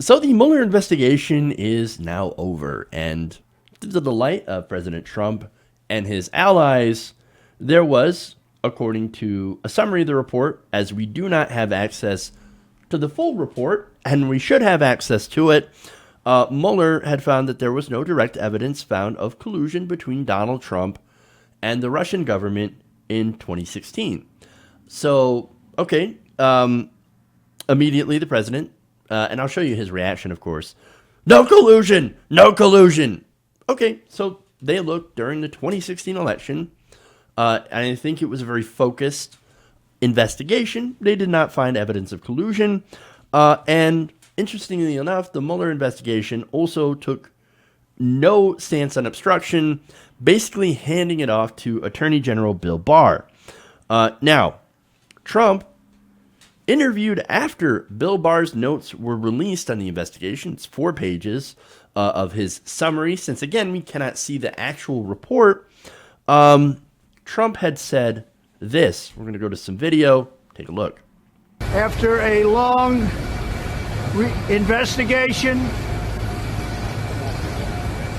So the Mueller investigation is now over, and to the delight of President Trump and his allies, there was, according to a summary of the report, as we do not have access to the full report, and we should have access to it, Mueller had found that there was no direct evidence found of collusion between Donald Trump and the Russian government in 2016. So, okay, immediately the president, and I'll show you his reaction, of course. No collusion! No collusion! Okay, so they looked during the 2016 election, and I think it was a very focused investigation. They did not find evidence of collusion, and interestingly enough, the Mueller investigation also took no stance on obstruction, basically handing it off to Attorney General Bill Barr. Now, Trump interviewed after Bill Barr's notes were released on the investigation. It's 4 pages of his summary. Since, again, we cannot see the actual report, Trump had said this. We're going to go to some video. Take a look. After a long investigation,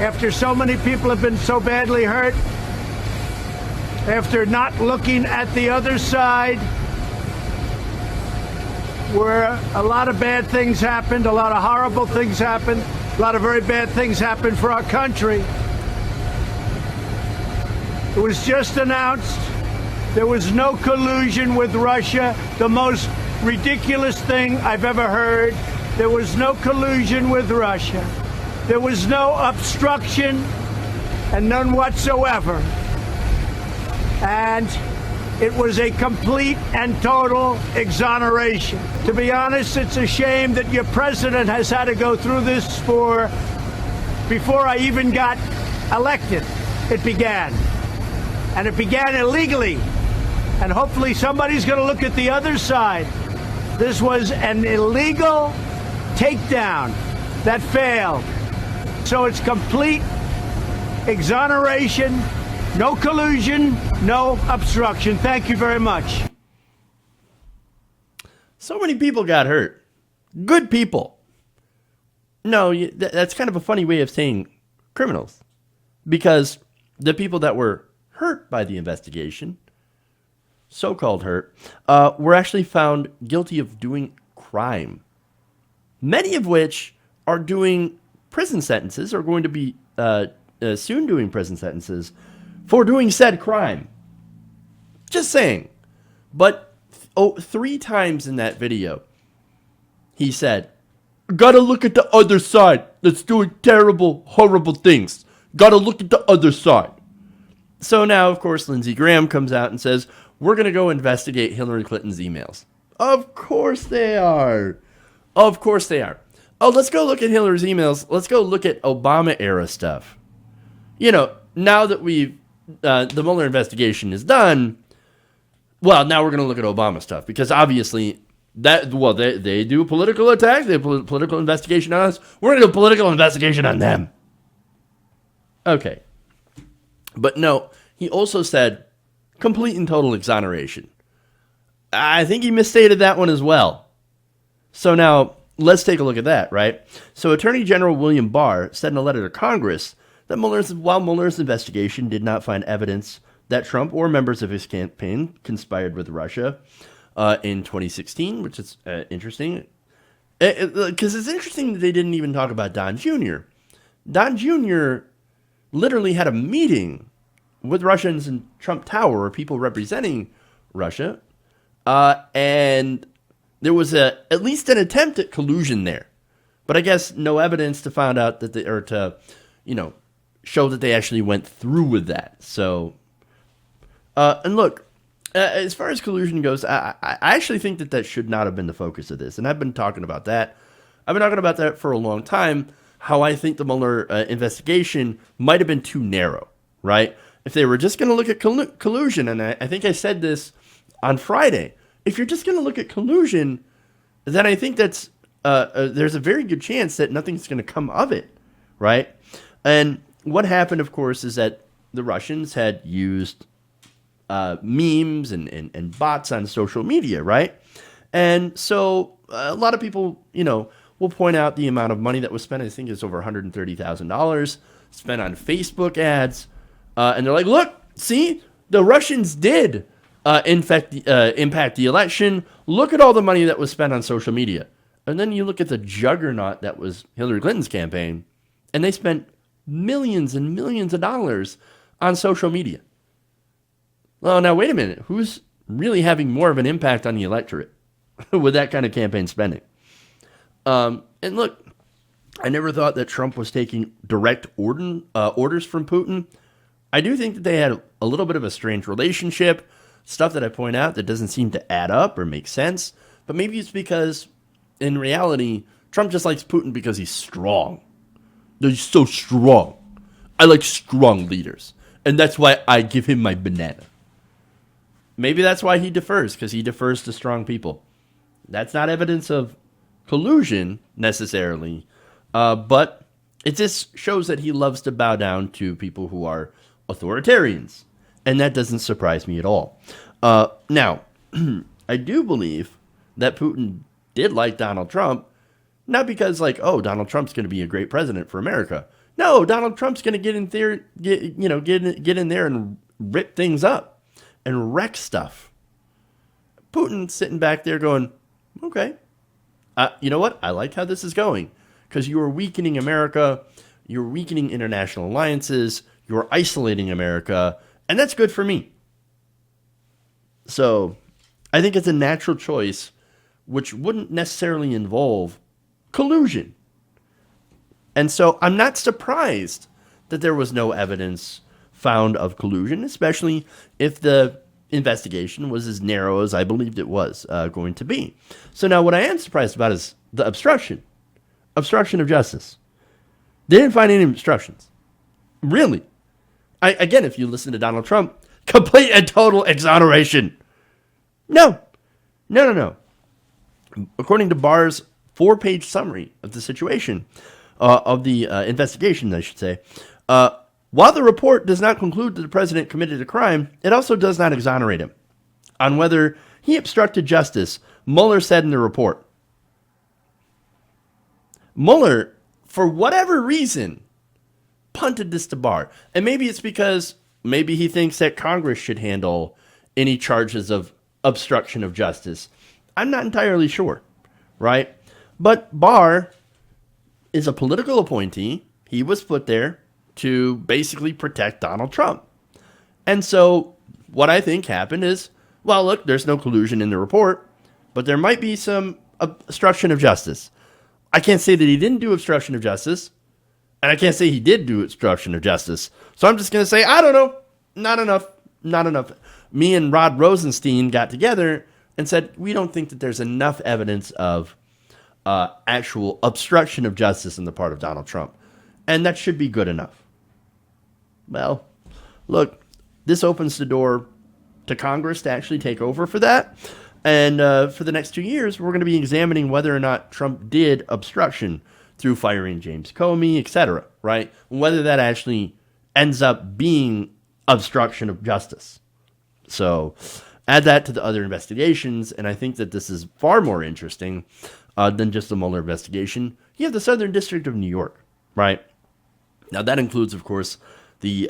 after so many people have been so badly hurt, after not looking at the other side, where a lot of bad things happened, a lot of horrible things happened, a lot of very bad things happened for our country. It was just announced there was no collusion with Russia, the most ridiculous thing I've ever heard. There was no collusion with Russia. There was no obstruction, and none whatsoever. And it was a complete and total exoneration. To be honest, it's a shame that your president has had to go through this before I even got elected. It began. And it began illegally. And hopefully somebody's going to look at the other side. This was an illegal takedown that failed. So it's complete exoneration. No collusion, no obstruction. Thank you very much. So many people got hurt. Good people. No, that's kind of a funny way of saying criminals. Because the people that were hurt by the investigation, so-called hurt, were actually found guilty of doing crime. Many of which are doing prison sentences, or going to be soon doing prison sentences, for doing said crime. Just saying. But 3 times in that video, he said, gotta look at the other side that's doing terrible, horrible things. Gotta look at the other side. So now, of course, Lindsey Graham comes out and says, we're going to go investigate Hillary Clinton's emails. Of course they are. Of course they are. Oh, let's go look at Hillary's emails. Let's go look at Obama-era stuff. You know, now that the Mueller investigation is done, well, now we're going to look at Obama stuff, because obviously they do a political attack, they do a political investigation on us. We're going to do a political investigation on them. Okay. But no, he also said complete and total exoneration. I think he misstated that one as well. So now let's take a look at that, right? So Attorney General William Barr said in a letter to Congress that while Mueller's investigation did not find evidence that Trump or members of his campaign conspired with Russia in 2016, which is interesting. Because it's interesting that they didn't even talk about Don Jr. Don Jr. literally had a meeting with Russians in Trump Tower, or people representing Russia, and there was at least an attempt at collusion there. But I guess no evidence to find out that show that they actually went through with that. So, and look, as far as collusion goes, I actually think that should not have been the focus of this. And I've been talking about that. I've been talking about that for a long time, how I think the Mueller investigation might have been too narrow, right? If they were just going to look at collusion, and I think I said this on Friday, if you're just going to look at collusion, then I think there's a very good chance that nothing's going to come of it, right? And what happened, of course, is that the Russians had used memes and bots on social media, right? And so a lot of people, will point out the amount of money that was spent. I think it's over $130,000 spent on Facebook ads. And they're like, look, see, the Russians did impact the election. Look at all the money that was spent on social media. And then you look at the juggernaut that was Hillary Clinton's campaign, and they spent millions and millions of dollars on social media. Well, now, wait a minute. Who's really having more of an impact on the electorate with that kind of campaign spending? And look, I never thought that Trump was taking direct orders from Putin. I do think that they had a little bit of a strange relationship, stuff that I point out that doesn't seem to add up or make sense. But maybe it's because, in reality, Trump just likes Putin because he's strong. He's so strong. I like strong leaders. And that's why I give him my banana. Maybe that's why he defers, because he defers to strong people. That's not evidence of collusion, necessarily. But it just shows that he loves to bow down to people who are authoritarians. And that doesn't surprise me at all. Now, I do believe that Putin did like Donald Trump, not because, like, oh, Donald Trump's going to be a great president for America. No, Donald Trump's going to get in there and rip things up and wreck stuff. Putin's sitting back there going, okay, you know what? I like how this is going, because you are weakening America. You're weakening international alliances. You're isolating America. And that's good for me. So I think it's a natural choice, which wouldn't necessarily involve collusion. And so I'm not surprised that there was no evidence found of collusion, especially if the investigation was as narrow as I believed it was going to be. So now what I am surprised about is the obstruction of justice. They didn't find any obstructions. Really. Again, if you listen to Donald Trump, complete and total exoneration. No. According to Barr's 4-page summary of the situation, of the investigation, I should say, while the report does not conclude that the president committed a crime, it also does not exonerate him. On whether he obstructed justice, Mueller said in the report. Mueller, for whatever reason, punted this to Barr. And maybe it's because maybe he thinks that Congress should handle any charges of obstruction of justice. I'm not entirely sure, right? But Barr is a political appointee. He was put there to basically protect Donald Trump. And so what I think happened is, well, look, there's no collusion in the report, but there might be some obstruction of justice. I can't say that he didn't do obstruction of justice, and I can't say he did do obstruction of justice. So I'm just going to say, I don't know, not enough. Me and Rod Rosenstein got together and said, we don't think that there's enough evidence of actual obstruction of justice on the part of Donald Trump. And that should be good enough. Well, look, this opens the door to Congress to actually take over for that. And for the next 2 years, we're going to be examining whether or not Trump did obstruction through firing James Comey, etc., right? Whether that actually ends up being obstruction of justice. So add that to the other investigations, and I think that this is far more interesting than just the Mueller investigation. You have the Southern District of New York, right? Now, that includes, of course, the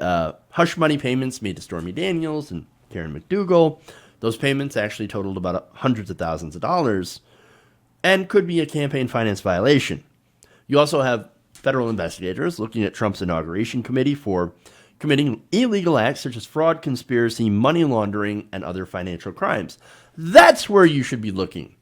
hush money payments made to Stormy Daniels and Karen McDougal. Those payments actually totaled about hundreds of thousands of dollars and could be a campaign finance violation. You also have federal investigators looking at Trump's inauguration committee for committing illegal acts such as fraud, conspiracy, money laundering, and other financial crimes. That's where you should be looking.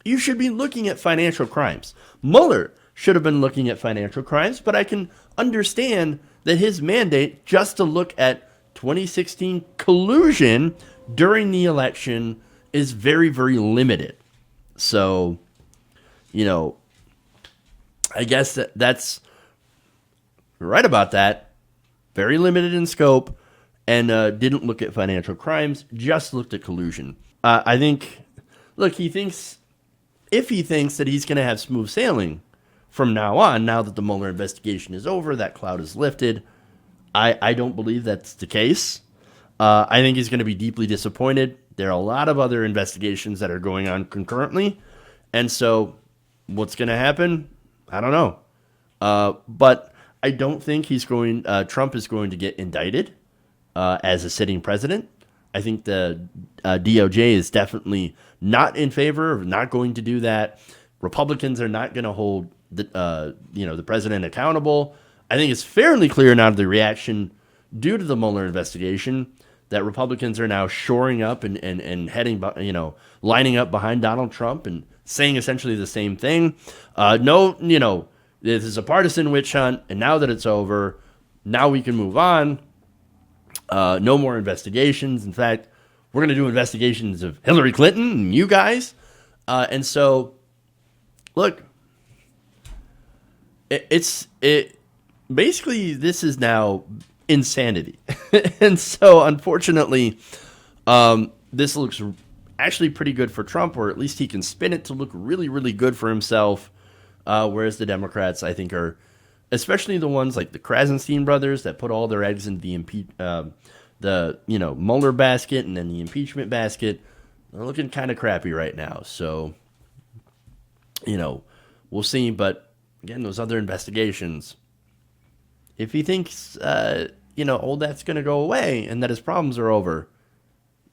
You should be looking at financial crimes. Mueller should have been looking at financial crimes, but I can understand that his mandate just to look at 2016 collusion during the election is very, very limited. So, I guess that's right about that. Very limited in scope, and didn't look at financial crimes, just looked at collusion. I think, look, if he thinks that he's going to have smooth sailing from now on, now that the Mueller investigation is over, that cloud is lifted, I don't believe that's the case. I think he's going to be deeply disappointed. There are a lot of other investigations that are going on concurrently, and so what's going to happen? I don't know. But I don't think Trump is going to get indicted as a sitting president. I think the DOJ is definitely not in favor of not going to do that. Republicans are not going to hold the president accountable. I think it's fairly clear now to the reaction due to the Mueller investigation that Republicans are now shoring up and heading, lining up behind Donald Trump and saying essentially the same thing. This is a partisan witch hunt, and now that it's over, now we can move on. No more investigations. In fact, we're going to do investigations of Hillary Clinton and you guys. And so, look, basically, this is now insanity. And so, unfortunately, this looks actually pretty good for Trump, or at least he can spin it to look really, really good for himself. Whereas the Democrats, I think, are, especially the ones like the Krasenstein brothers that put all their eggs in the Mueller basket and then the impeachment basket, they're looking kind of crappy right now. So, we'll see. But again, those other investigations, if he thinks, all that's going to go away and that his problems are over,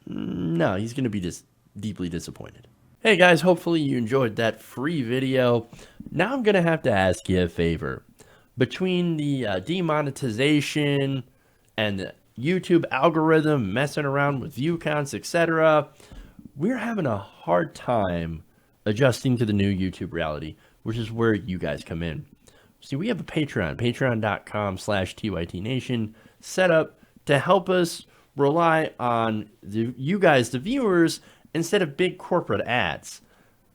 no, he's going to be deeply disappointed. Hey guys, hopefully you enjoyed that free video. Now I'm going to have to ask you a favor. Between the demonetization and the YouTube algorithm messing around with view counts, etc., we're having a hard time adjusting to the new YouTube reality, which is where you guys come in. See, we have a Patreon, patreon.com/TYTNation, set up to help us rely on you guys, the viewers, instead of big corporate ads.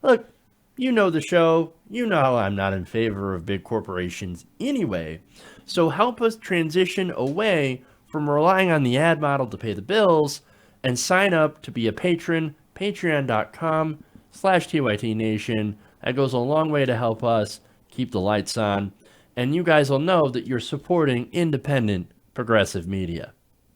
Look, you know the show. You know how I'm not in favor of big corporations anyway. So help us transition away from relying on the ad model to pay the bills and sign up to be a patron, patreon.com/TYTNation. That goes a long way to help us keep the lights on. And you guys will know that you're supporting independent, progressive media.